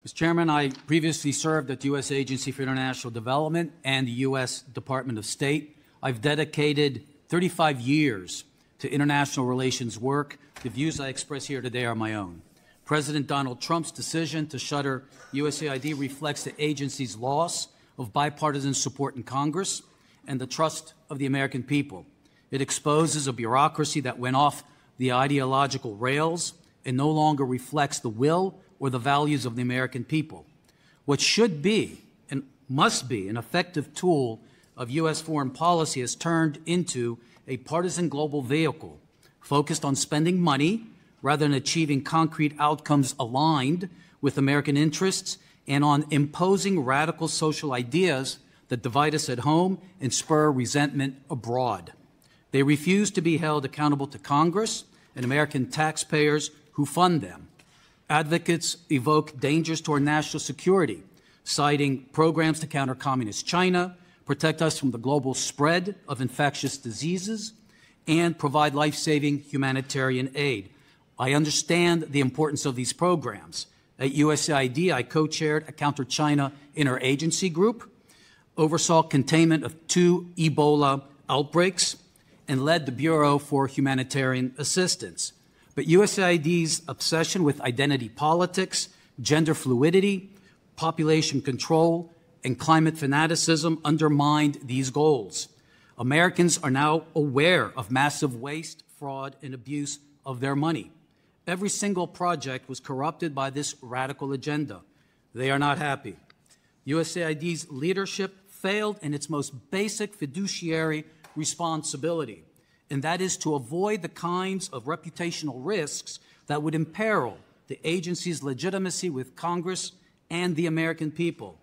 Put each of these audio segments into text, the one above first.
Mr. Chairman, I previously served at the U.S. Agency for International Development and the U.S. Department of State. I've dedicated 35 years to international relations work. The views I express here today are my own. President Donald Trump's decision to shutter USAID reflects the agency's loss of bipartisan support in Congress and the trust of the American people. It exposes a bureaucracy that went off the ideological rails and no longer reflects the will or the values of the American people. What should be and must be an effective tool of U.S. foreign policy has turned into a partisan global vehicle focused on spending money rather than achieving concrete outcomes aligned with American interests and on imposing radical social ideas that divide us at home and spur resentment abroad. They refuse to be held accountable to Congress and American taxpayers who fund them. Advocates evoke dangers to our national security, citing programs to counter communist China, protect us from the global spread of infectious diseases, and provide life-saving humanitarian aid. I understand the importance of these programs. At USAID, I co-chaired a counter-China interagency group, oversaw containment of 2 Ebola outbreaks, and led the Bureau for Humanitarian Assistance. But USAID's obsession with identity politics, gender fluidity, population control, and climate fanaticism undermined these goals. Americans are now aware of massive waste, fraud, and abuse of their money. Every single project was corrupted by this radical agenda. They are not happy. USAID's leadership failed in its most basic fiduciary responsibility, and that is to avoid the kinds of reputational risks that would imperil the agency's legitimacy with Congress and the American people.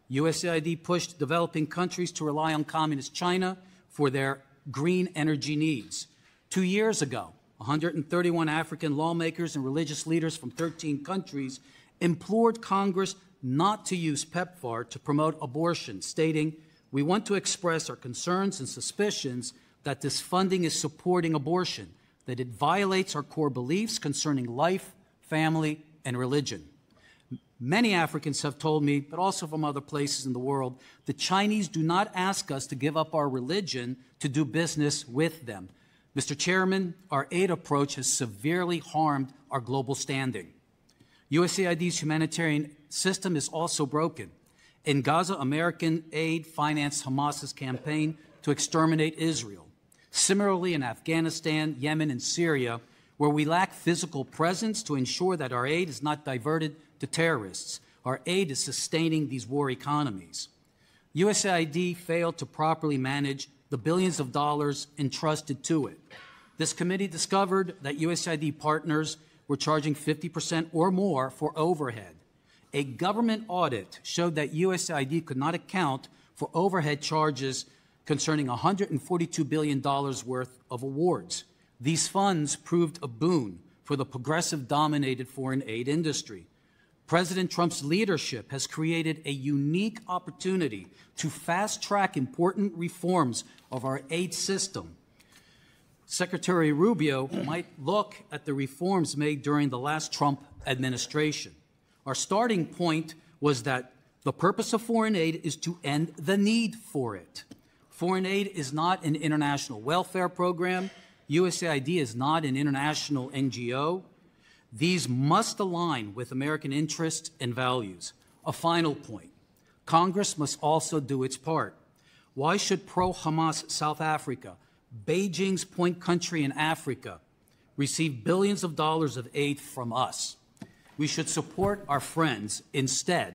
USAID pushed developing countries to rely on communist China for their green energy needs. 2 years ago, 131 African lawmakers and religious leaders from 13 countries implored Congress not to use PEPFAR to promote abortion, stating, "We want to express our concerns and suspicions that this funding is supporting abortion, that it violates our core beliefs concerning life, family, and religion." Many Africans have told me, but also from other places in the world, the Chinese do not ask us to give up our religion to do business with them. Mr. Chairman, our aid approach has severely harmed our global standing. USAID's humanitarian system is also broken. In Gaza, American aid financed Hamas's campaign to exterminate Israel. Similarly, in Afghanistan, Yemen, and Syria, where we lack physical presence to ensure that our aid is not diverted to terrorists, our aid is sustaining these war economies. USAID failed to properly manage the billions of dollars entrusted to it. This committee discovered that USAID partners were charging 50% or more for overhead. A government audit showed that USAID could not account for overhead charges concerning $142 billion worth of awards. These funds proved a boon for the progressive-dominated foreign aid industry. President Trump's leadership has created a unique opportunity to fast-track important reforms of our aid system. Secretary Rubio might look at the reforms made during the last Trump administration. Our starting point was that the purpose of foreign aid is to end the need for it. Foreign aid is not an international welfare program. USAID is not an international NGO. These must align with American interests and values. A final point. Congress must also do its part. Why should pro-Hamas South Africa, Beijing's point country in Africa, receive billions of dollars of aid from us? We should support our friends instead